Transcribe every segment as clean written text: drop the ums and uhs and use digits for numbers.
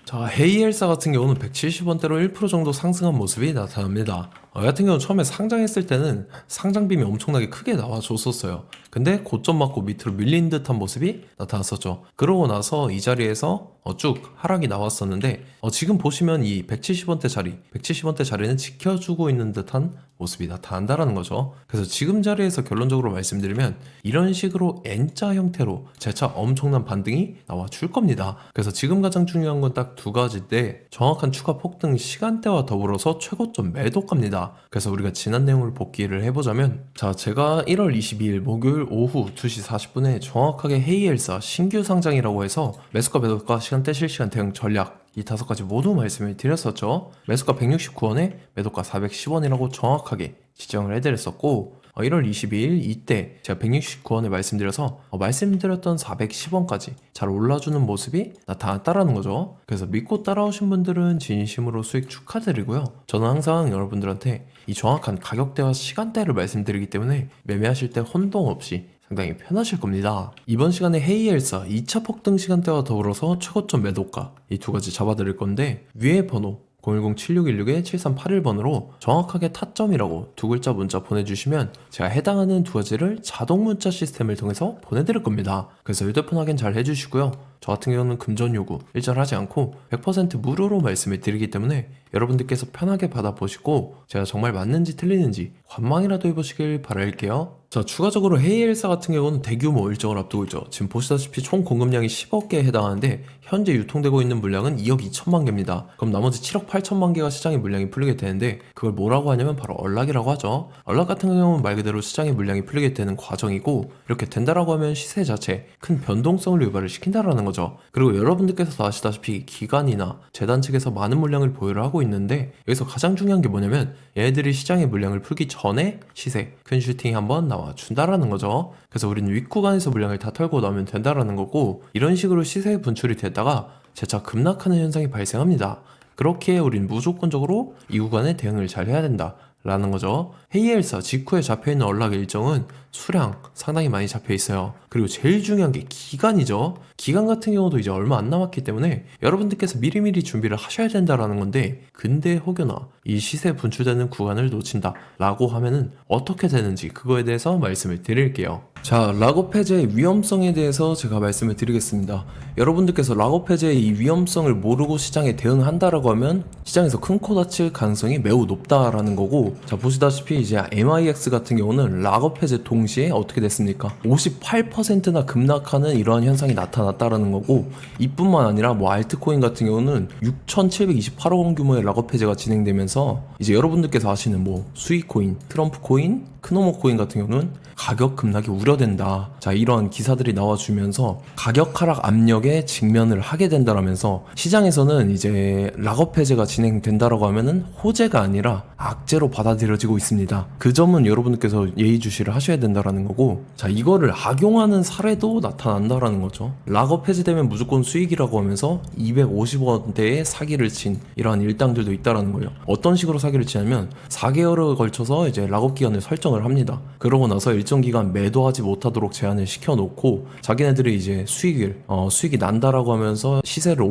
자, 헤이엘사 같은 경우는 170원대로 1% 정도 상승한 모습이 나타납니다. 같은 경우는 처음에 상장했을 때는 상장빔이 엄청나게 크게 나와줬었어요. 근데 고점 맞고 밑으로 밀린 듯한 모습이 나타났었죠. 그러고 나서 이 자리에서 쭉 하락이 나왔었는데 지금 보시면 이 170원대 자리는 지켜주고 있는 듯한 모습이 나타난다라는 거죠. 그래서 지금 자리에서 결론적으로 말씀드리면 이런 식으로 N자 형태로 재차 엄청난 반등이 나와줄 겁니다. 그래서 지금 가장 중요한 건 딱 두 가지인데 정확한 추가 폭등 시간대와 더불어서 최고점 매도가입니다. 그래서 우리가 지난 내용을 복기를 해보자면 자, 제가 1월 22일 목요일 오후 2시 40분에 정확하게 헤이엘사 신규 상장이라고 해서 매수가 매도가 시간대 실시간 대응 전략 이 5가지 모두 말씀을 드렸었죠. 매수가 169원에 매도가 410원이라고 정확하게 지정을 해드렸었고 1월 22일 이때 제가 169원에 말씀드려서 말씀드렸던 410원까지 잘 올라주는 모습이 나타났다라는 거죠. 그래서 믿고 따라오신 분들은 진심으로 수익 축하드리고요. 저는 항상 여러분들한테 이 정확한 가격대와 시간대를 말씀드리기 때문에 매매하실 때 혼동 없이 상당히 편하실 겁니다. 이번 시간에 헤이엘사 2차 폭등 시간대와 더불어서 최고점 매도가 이 두 가지 잡아드릴 건데 위에 번호 010-7616-7381번으로 정확하게 타점이라고 두 글자 문자 보내주시면 제가 해당하는 두 가지를 자동 문자 시스템을 통해서 보내드릴 겁니다. 그래서 휴대폰 확인 잘 해주시고요. 저 같은 경우는 금전 요구 일절하지 않고 100% 무료로 말씀을 드리기 때문에 여러분들께서 편하게 받아보시고 제가 정말 맞는지 틀리는지 관망이라도 해보시길 바랄게요. 자, 추가적으로 헤이엘사 같은 경우는 대규모 일정을 앞두고 있죠. 지금 보시다시피 총 공급량이 10억 개에 해당하는데 현재 유통되고 있는 물량은 2억 2천만 개입니다. 그럼 나머지 7억 8천만 개가 시장의 물량이 풀리게 되는데 그걸 뭐라고 하냐면 바로 언락이라고 하죠. 언락 같은 경우는 말 그대로 시장의 물량이 풀리게 되는 과정이고 이렇게 된다라고 하면 시세 자체 큰 변동성을 유발을 시킨다라는 거죠. 그리고 여러분들께서 아시다시피 기관이나 재단 측에서 많은 물량을 보유를 하고 있는데 여기서 가장 중요한 게 뭐냐면 얘네들이 시장의 물량을 풀기 전에 시세 큰 슈팅이 한번 나와준다라는 거죠. 그래서 우리는 윗구간에서 물량을 다 털고 나오면 된다라는 거고 이런 식으로 시세에 분출이 됐다가 재차 급락하는 현상이 발생합니다. 그렇게 우리는 무조건적으로 이 구간에 대응을 잘 해야 된다 라는 거죠. 헤이엘사 직후에 잡혀있는 언락 일정은 수량 상당히 많이 잡혀있어요. 그리고 제일 중요한 게 기간이죠. 기간 같은 경우도 이제 얼마 안 남았기 때문에 여러분들께서 미리미리 준비를 하셔야 된다라는 건데 근데 혹여나 이 시세 분출되는 구간을 놓친다 라고 하면은 어떻게 되는지 그거에 대해서 말씀을 드릴게요. 자, 락업 해제의 위험성에 대해서 제가 말씀을 드리겠습니다. 여러분들께서 락업 해제의 이 위험성을 모르고 시장에 대응한다라고 하면 시장에서 큰 코 다칠 가능성이 매우 높다라는 거고 자, 보시다시피 이제 MIX 같은 경우는 락업 해제 동시에 어떻게 됐습니까? 58%나 급락하는 이러한 현상이 나타났다라는 거고 이뿐만 아니라 뭐 알트코인 같은 경우는 6,728억 원 규모의 락업 해제가 진행되면서 이제 여러분들께서 아시는 뭐 수익코인, 트럼프 코인, 크노모 코인 같은 경우는 가격 급락이 우려된다. 자, 이러한 기사들이 나와주면서 가격 하락 압력에 직면을 하게 된다라면서 시장에서는 이제 락업 해제가 진행된다라고 하면은 호재가 아니라 악재로 받아들여지고 있습니다. 그 점은 여러분들께서 예의주시를 하셔야 된다라는 거고 자, 이거를 악용하는 사례도 나타난다라는 거죠. 락업 해제되면 무조건 수익이라고 하면서 250원대의 사기를 친 이러한 일당들도 있다라는 거예요. 어떤 식으로 사기를 치냐면 4개월에 걸쳐서 이제 락업 기간을 설정을 합니다. 그러고 나서 일정 기간 매도하지 못하도록 제한을 시켜놓고 자기네들이 이제 수익이 난다라고 하면서 시세를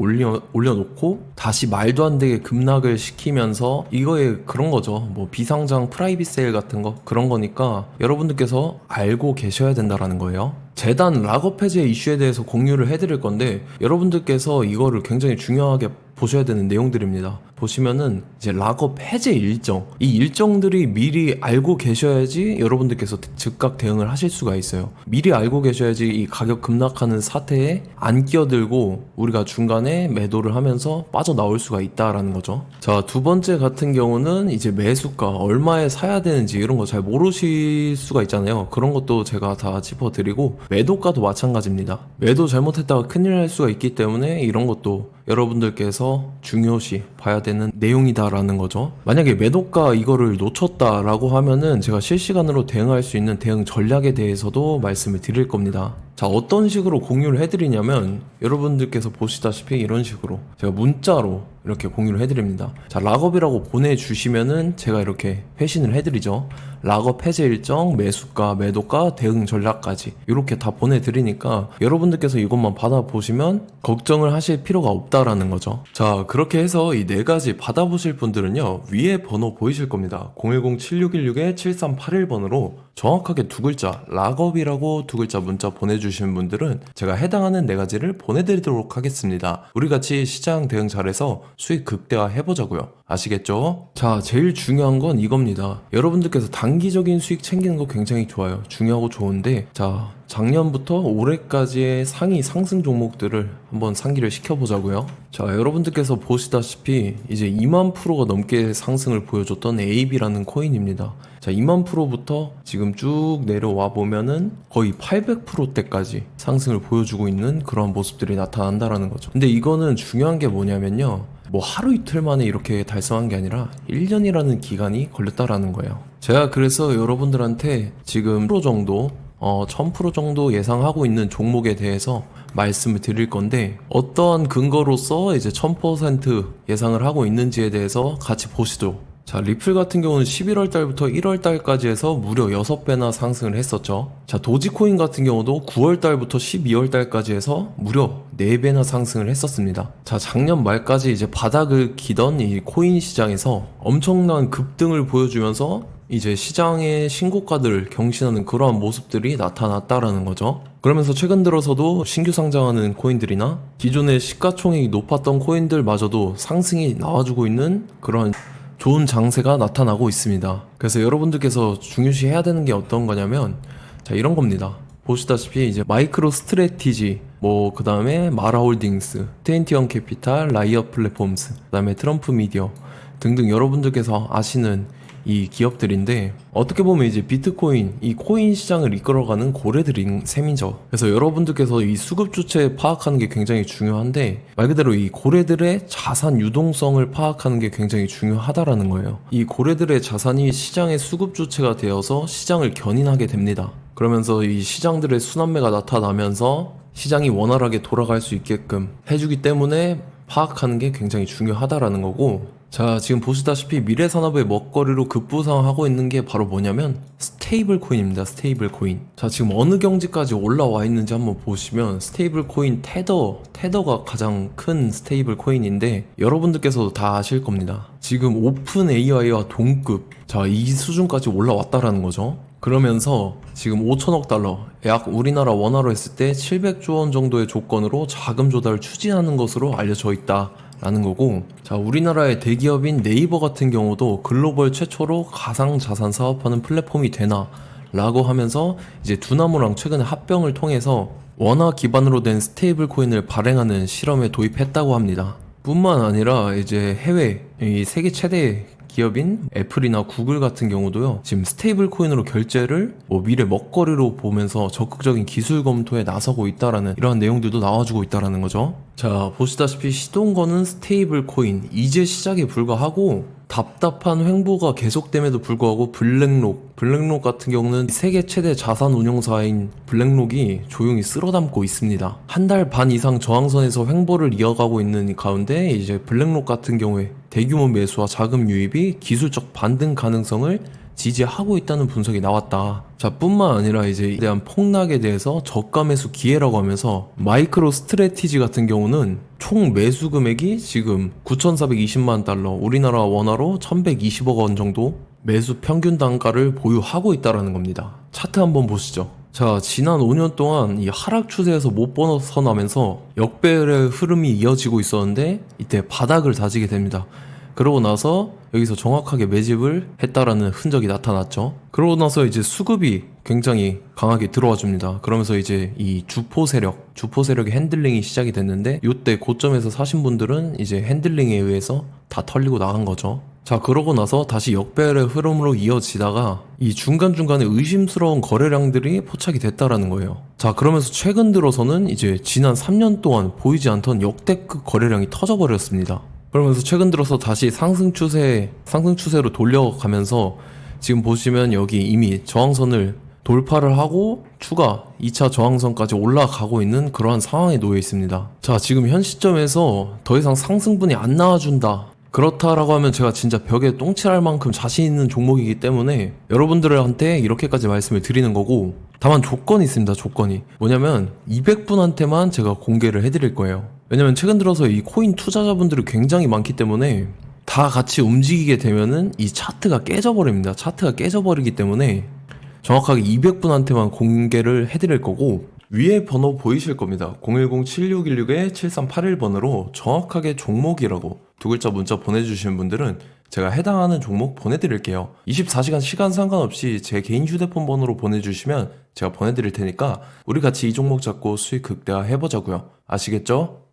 올려놓고 다시 말도 안 되게 급락을 시키면서 이거에 그런 거죠. 뭐 비상장 프라이빗 세일 같은 거 그런 거니까 여러분들께서 알고 계셔야 된다라는 거예요. 재단 락업 해제 이슈에 대해서 공유를 해드릴 건데 여러분들께서 이거를 굉장히 중요하게 보셔야 되는 내용들입니다. 보시면은 이제 락업 해제 일정 이 일정들이 미리 알고 계셔야지 여러분들께서 즉각 대응을 하실 수가 있어요. 미리 알고 계셔야지 이 가격 급락하는 사태에 안 끼어들고 우리가 중간에 매도를 하면서 빠져나올 수가 있다라는 거죠. 자, 두 번째 같은 경우는 이제 매수가 얼마에 사야 되는지 이런 거 잘 모르실 수가 있잖아요. 그런 것도 제가 다 짚어드리고 매도가도 마찬가지입니다. 매도 잘못했다가 큰일 날 수가 있기 때문에 이런 것도 여러분들께서 중요시 봐야 되는 내용이다라는 거죠. 만약에 매도가 이거를 놓쳤다라고 하면은 제가 실시간으로 대응할 수 있는 대응 전략에 대해서도 말씀을 드릴 겁니다. 자, 어떤 식으로 공유를 해드리냐면 여러분들께서 보시다시피 이런 식으로 제가 문자로 이렇게 공유를 해드립니다. 자, 락업이라고 보내주시면은 제가 이렇게 회신을 해드리죠. 락업 해제 일정, 매수가, 매도가, 대응 전략까지 이렇게 다 보내드리니까 여러분들께서 이것만 받아보시면 걱정을 하실 필요가 없다라는 거죠. 자, 그렇게 해서 이 4가지 받아보실 분들은요, 위에 번호 보이실 겁니다. 010-7616-7381번으로 정확하게 2글자 락업이라고 2글자 문자 보내주시는 분들은 제가 해당하는 4가지를 보내드리도록 하겠습니다. 우리 같이 시장 대응 잘해서 수익 극대화 해보자고요. 아시겠죠? 자, 제일 중요한 건 이겁니다. 여러분들께서 단기적인 수익 챙기는 거 굉장히 좋아요. 중요하고 좋은데, 자, 작년부터 올해까지의 상위 상승 종목들을 한번 상기를 시켜보자고요. 자, 여러분들께서 보시다시피 이제 2만 프로가 넘게 상승을 보여줬던 AB라는 코인입니다. 자, 2만 프로부터 지금 쭉 내려와 보면은 거의 800%대까지 상승을 보여주고 있는 그런 모습들이 나타난다라는 거죠. 근데 이거는 중요한 게 뭐냐면요, 뭐 하루 이틀 만에 이렇게 달성한 게 아니라 1년이라는 기간이 걸렸다라는 거예요. 제가 그래서 여러분들한테 지금 프로 정도 1000% 정도 예상하고 있는 종목에 대해서 말씀을 드릴 건데, 어떠한 근거로서 이제 1000% 예상을 하고 있는지에 대해서 같이 보시죠. 자, 리플 같은 경우는 11월 달부터 1월 달까지 해서 무려 6배나 상승을 했었죠. 자, 도지코인 같은 경우도 9월 달부터 12월 달까지 해서 무려 4배나 상승을 했었습니다. 자, 작년 말까지 이제 바닥을 기던 이 코인 시장에서 엄청난 급등을 보여주면서 이제 시장의 신고가들을 경신하는 그러한 모습들이 나타났다라는 거죠. 그러면서 최근 들어서도 신규 상장하는 코인들이나 기존의 시가총액이 높았던 코인들마저도 상승이 나와주고 있는 그런 좋은 장세가 나타나고 있습니다. 그래서 여러분들께서 중요시해야 되는 게 어떤 거냐면, 자, 이런 겁니다. 보시다시피 이제 마이크로 스트래티지, 뭐 그 다음에 마라홀딩스, 트웬티원 캐피탈, 라이엇 플랫폼스, 그 다음에 트럼프 미디어 등등 여러분들께서 아시는 이 기업들인데, 어떻게 보면 이제 비트코인, 이 코인 시장을 이끌어가는 고래들인 셈이죠. 그래서 여러분들께서 이 수급 주체 파악하는 게 굉장히 중요한데, 말 그대로 이 고래들의 자산 유동성을 파악하는 게 굉장히 중요하다라는 거예요. 이 고래들의 자산이 시장의 수급 주체가 되어서 시장을 견인하게 됩니다. 그러면서 이 시장들의 순환매가 나타나면서 시장이 원활하게 돌아갈 수 있게끔 해주기 때문에 파악하는 게 굉장히 중요하다라는 거고, 자, 지금 보시다시피 미래산업의 먹거리로 급부상하고 있는 게 바로 뭐냐면 스테이블 코인입니다. 스테이블 코인. 자, 지금 어느 경지까지 올라와 있는지 한번 보시면 스테이블 코인 테더가 가장 큰 스테이블 코인인데, 여러분들께서도 다 아실 겁니다. 지금 오픈 AI와 동급, 자, 이 수준까지 올라왔다라는 거죠. 그러면서 지금 5천억 달러, 약 우리나라 원화로 했을 때 700조 원 정도의 조건으로 자금 조달을 추진하는 것으로 알려져 있다 라는 거고, 자, 우리나라의 대기업인 네이버 같은 경우도 글로벌 최초로 가상자산 사업하는 플랫폼이 되나 라고 하면서 이제 두나무랑 최근에 합병을 통해서 원화 기반으로 된 스테이블 코인을 발행하는 실험에 도입했다고 합니다. 뿐만 아니라 이제 해외 이 세계 최대 기업인 애플이나 구글 같은 경우도요, 지금 스테이블 코인으로 결제를 뭐 미래 먹거리로 보면서 적극적인 기술 검토에 나서고 있다라는 이러한 내용들도 나와주고 있다라는 거죠. 자, 보시다시피 시동거는 스테이블 코인 이제 시작에 불과하고, 답답한 횡보가 계속됨에도 불구하고 블랙록 같은 경우는 세계 최대 자산 운용사인 블랙록이 조용히 쓸어담고 있습니다. 한 달 반 이상 저항선에서 횡보를 이어가고 있는 가운데 이제 블랙록 같은 경우에 대규모 매수와 자금 유입이 기술적 반등 가능성을 지지하고 있다는 분석이 나왔다. 자, 뿐만 아니라 이제 에 대한 폭락에 대해서 저가 매수 기회라고 하면서 마이크로 스트래티지 같은 경우는 총 매수 금액이 지금 9,420만 달러, 우리나라 원화로 1,120억 원 정도 매수 평균 단가를 보유하고 있다라는 겁니다. 차트 한번 보시죠. 자, 지난 5년 동안 이 하락 추세에서 못 벗어나면서 역배열의 흐름이 이어지고 있었는데 이때 바닥을 다지게 됩니다. 그러고 나서 여기서 정확하게 매집을 했다라는 흔적이 나타났죠. 그러고 나서 이제 수급이 굉장히 강하게 들어와 줍니다. 그러면서 이제 이 주포 세력의 핸들링이 시작이 됐는데, 이때 고점에서 사신 분들은 이제 핸들링에 의해서 다 털리고 나간 거죠. 자, 그러고 나서 다시 역배열의 흐름으로 이어지다가 이 중간중간에 의심스러운 거래량들이 포착이 됐다라는 거예요. 자, 그러면서 최근 들어서는 이제 지난 3년 동안 보이지 않던 역대급 거래량이 터져버렸습니다. 그러면서 최근 들어서 다시 상승 추세로 돌려가면서 지금 보시면 여기 이미 저항선을 돌파를 하고 추가 2차 저항선까지 올라가고 있는 그러한 상황에 놓여 있습니다. 자, 지금 현 시점에서 더 이상 상승분이 안 나와준다, 그렇다라고 하면 제가 진짜 벽에 똥칠할 만큼 자신 있는 종목이기 때문에 여러분들한테 이렇게까지 말씀을 드리는 거고, 다만 조건이 있습니다. 조건이 뭐냐면 200분한테만 제가 공개를 해드릴 거예요. 왜냐면 최근 들어서 이 코인 투자자분들이 굉장히 많기 때문에 다 같이 움직이게 되면은 이 차트가 깨져버립니다. 차트가 깨져버리기 때문에 정확하게 200분한테만 공개를 해드릴 거고, 위에 번호 보이실 겁니다. 010-7616-7381번으로 정확하게 종목이라고 두 글자 문자 보내주시는 분들은 제가 해당하는 종목 보내드릴게요. 24시간 시간 상관없이 제 개인 휴대폰 번호로 보내주시면 제가 보내드릴 테니까 우리 같이 이 종목 잡고 수익 극대화 해보자고요. 아시겠죠?